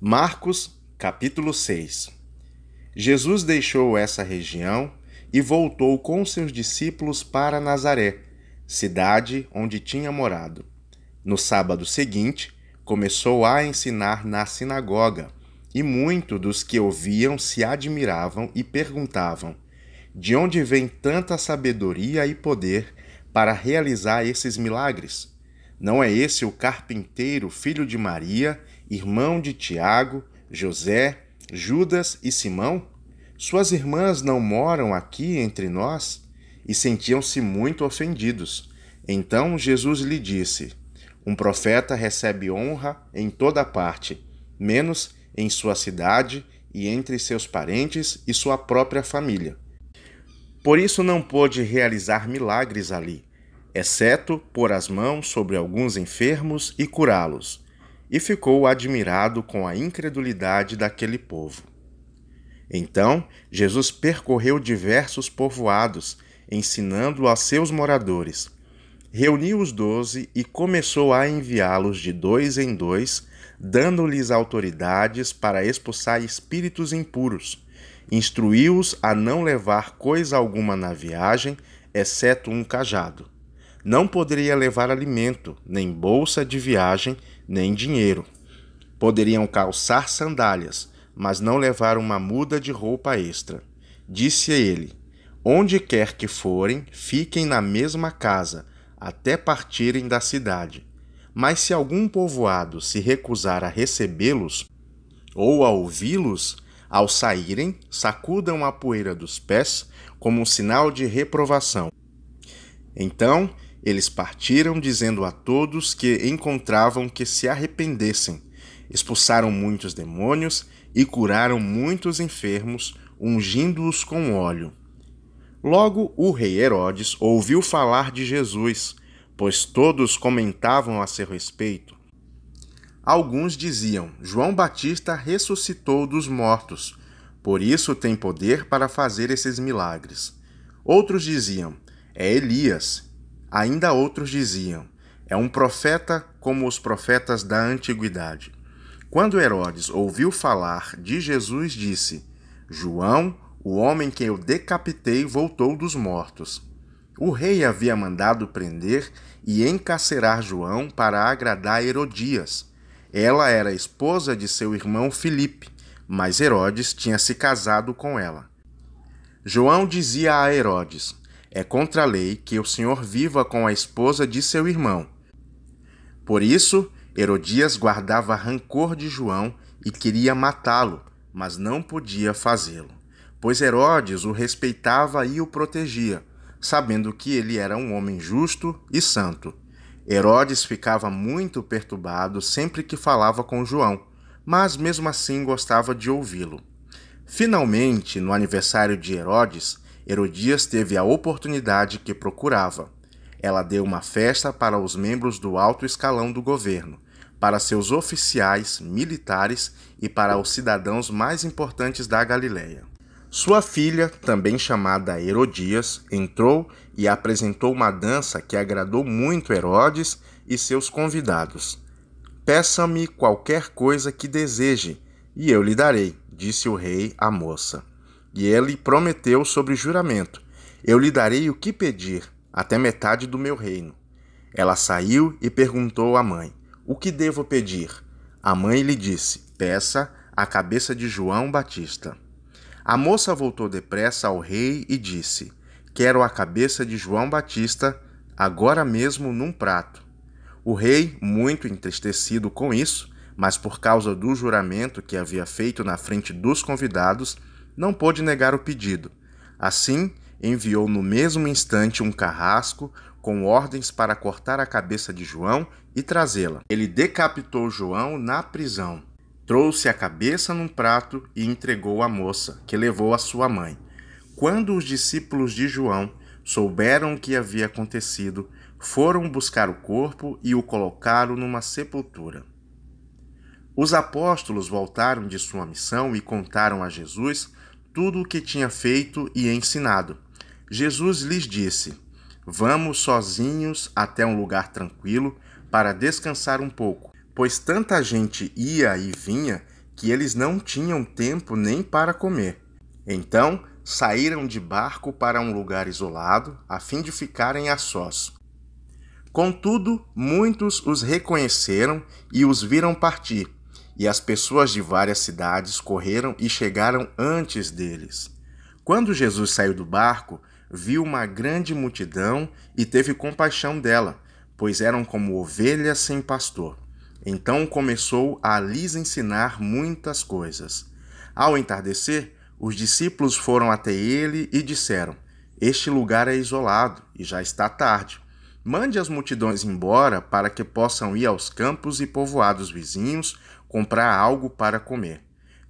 Marcos, capítulo 6. Jesus deixou essa região e voltou com seus discípulos para Nazaré, cidade onde tinha morado. No sábado seguinte, começou a ensinar na sinagoga, e muitos dos que ouviam se admiravam e perguntavam: de onde vem tanta sabedoria e poder para realizar esses milagres? Não é esse o carpinteiro, filho de Maria, irmão de Tiago, José, Judas e Simão? Suas irmãs não moram aqui entre nós? E sentiam-se muito ofendidos. Então Jesus lhe disse: um profeta recebe honra em toda parte, menos em sua cidade e entre seus parentes e sua própria família. Por isso não pôde realizar milagres ali, exceto pôr as mãos sobre alguns enfermos e curá-los, e ficou admirado com a incredulidade daquele povo. Então, Jesus percorreu diversos povoados, ensinando aos seus moradores. Reuniu os 12 e começou a enviá-los de dois em dois, dando-lhes autoridades para expulsar espíritos impuros. Instruiu-os a não levar coisa alguma na viagem, exceto um cajado. Não poderia levar alimento, nem bolsa de viagem, nem dinheiro. Poderiam calçar sandálias, mas não levar uma muda de roupa extra. Disse ele: onde quer que forem, fiquem na mesma casa, até partirem da cidade. Mas se algum povoado se recusar a recebê-los ou a ouvi-los, ao saírem, sacudam a poeira dos pés como um sinal de reprovação. Então, eles partiram dizendo a todos que encontravam que se arrependessem. Expulsaram muitos demônios e curaram muitos enfermos, ungindo-os com óleo. Logo o rei Herodes ouviu falar de Jesus, pois todos comentavam a seu respeito. Alguns diziam: João Batista ressuscitou dos mortos, por isso tem poder para fazer esses milagres. Outros diziam: é Elias. Ainda outros diziam: é um profeta como os profetas da antiguidade. Quando Herodes ouviu falar de Jesus, disse: João, o homem que eu decapitei, voltou dos mortos. O rei havia mandado prender e encarcerar João para agradar Herodias. Ela era esposa de seu irmão Filipe, mas Herodes tinha se casado com ela. João dizia a Herodes: é contra a lei que o senhor viva com a esposa de seu irmão. Por isso, Herodias guardava rancor de João e queria matá-lo, mas não podia fazê-lo, pois Herodes o respeitava e o protegia, sabendo que ele era um homem justo e santo. Herodes ficava muito perturbado sempre que falava com João, mas mesmo assim gostava de ouvi-lo. Finalmente, no aniversário de Herodes, Herodias teve a oportunidade que procurava. Ela deu uma festa para os membros do alto escalão do governo, para seus oficiais, militares e para os cidadãos mais importantes da Galileia. Sua filha, também chamada Herodias, entrou e apresentou uma dança que agradou muito Herodes e seus convidados. Peça-me qualquer coisa que deseje, e eu lhe darei, disse o rei à moça. E ele prometeu sobre juramento: eu lhe darei o que pedir, até metade do meu reino. Ela saiu e perguntou à mãe: o que devo pedir? A mãe lhe disse: peça a cabeça de João Batista. A moça voltou depressa ao rei e disse: quero a cabeça de João Batista, agora mesmo num prato. O rei, muito entristecido com isso, mas por causa do juramento que havia feito na frente dos convidados, não pôde negar o pedido. Assim, enviou no mesmo instante um carrasco com ordens para cortar a cabeça de João e trazê-la. Ele decapitou João na prisão. Trouxe a cabeça num prato e entregou à moça, que levou à sua mãe. Quando os discípulos de João souberam o que havia acontecido, foram buscar o corpo e o colocaram numa sepultura. Os apóstolos voltaram de sua missão e contaram a Jesus tudo o que tinha feito e ensinado. Jesus lhes disse: vamos sozinhos até um lugar tranquilo para descansar um pouco, pois tanta gente ia e vinha que eles não tinham tempo nem para comer. Então, saíram de barco para um lugar isolado, a fim de ficarem a sós. Contudo, muitos os reconheceram e os viram partir, e as pessoas de várias cidades correram e chegaram antes deles. Quando Jesus saiu do barco, viu uma grande multidão e teve compaixão dela, pois eram como ovelhas sem pastor. Então começou a lhes ensinar muitas coisas. Ao entardecer, os discípulos foram até ele e disseram: Este lugar é isolado e já está tarde. Mande as multidões embora para que possam ir aos campos e povoados vizinhos comprar algo para comer.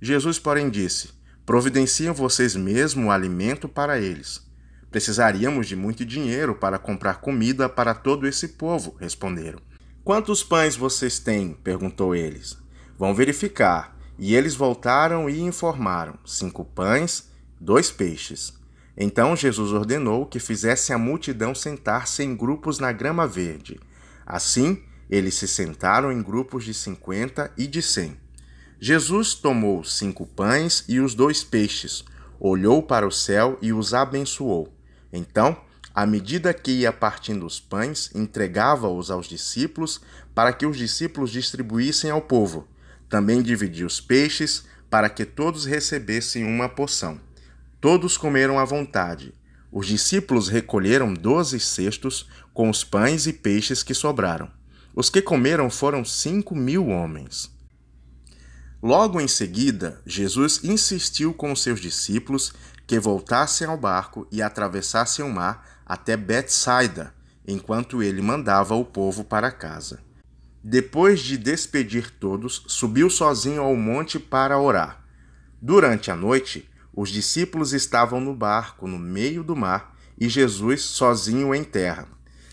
Jesus, porém, disse: Providenciem vocês mesmos o alimento para eles. Precisaríamos de muito dinheiro para comprar comida para todo esse povo, responderam. Quantos pães vocês têm? Perguntou eles. Vão verificar. E eles voltaram e informaram: 5 pães, 2 peixes. Então Jesus ordenou que fizesse a multidão sentar-se em grupos na grama verde. Assim, eles se sentaram em grupos de 50 e de 100. Jesus tomou 5 pães e os 2 peixes, olhou para o céu e os abençoou. Então, à medida que ia partindo os pães, entregava-os aos discípulos para que os discípulos distribuíssem ao povo. Também dividia os peixes para que todos recebessem uma porção. Todos comeram à vontade. Os discípulos recolheram 12 cestos com os pães e peixes que sobraram. Os que comeram foram 5.000 homens. Logo em seguida, Jesus insistiu com os seus discípulos que voltassem ao barco e atravessassem o mar até Betsaida, enquanto ele mandava o povo para casa. Depois de despedir todos, subiu sozinho ao monte para orar. Durante a noite, os discípulos estavam no barco, no meio do mar, e Jesus sozinho em terra.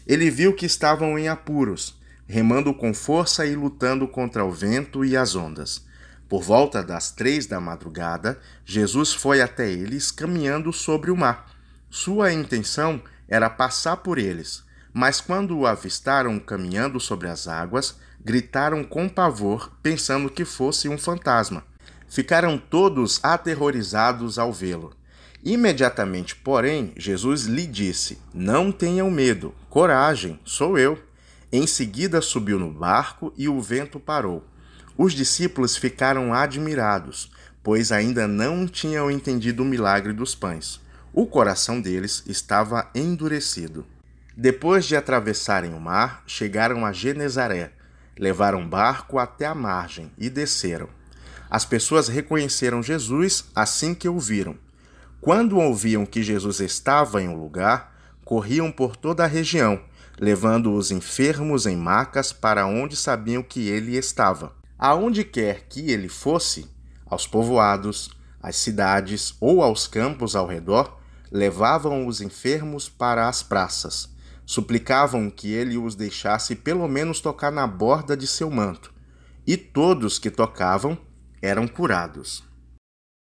Ele viu que estavam em apuros, remando com força e lutando contra o vento e as ondas. Por volta das 3 da madrugada, Jesus foi até eles caminhando sobre o mar. Sua intenção era passar por eles, mas quando o avistaram caminhando sobre as águas, gritaram com pavor, pensando que fosse um fantasma. Ficaram todos aterrorizados ao vê-lo. Imediatamente, porém, Jesus lhe disse: Não tenham medo, coragem, sou eu. Em seguida subiu no barco e o vento parou. Os discípulos ficaram admirados, pois ainda não tinham entendido o milagre dos pães. O coração deles estava endurecido. Depois de atravessarem o mar, chegaram a Genezaré, levaram barco até a margem e desceram. As pessoas reconheceram Jesus assim que o viram. Quando ouviam que Jesus estava em um lugar, corriam por toda a região, levando os enfermos em macas para onde sabiam que ele estava. Aonde quer que ele fosse, aos povoados, às cidades ou aos campos ao redor, levavam os enfermos para as praças. Suplicavam que ele os deixasse pelo menos tocar na borda de seu manto. E todos que tocavam eram curados.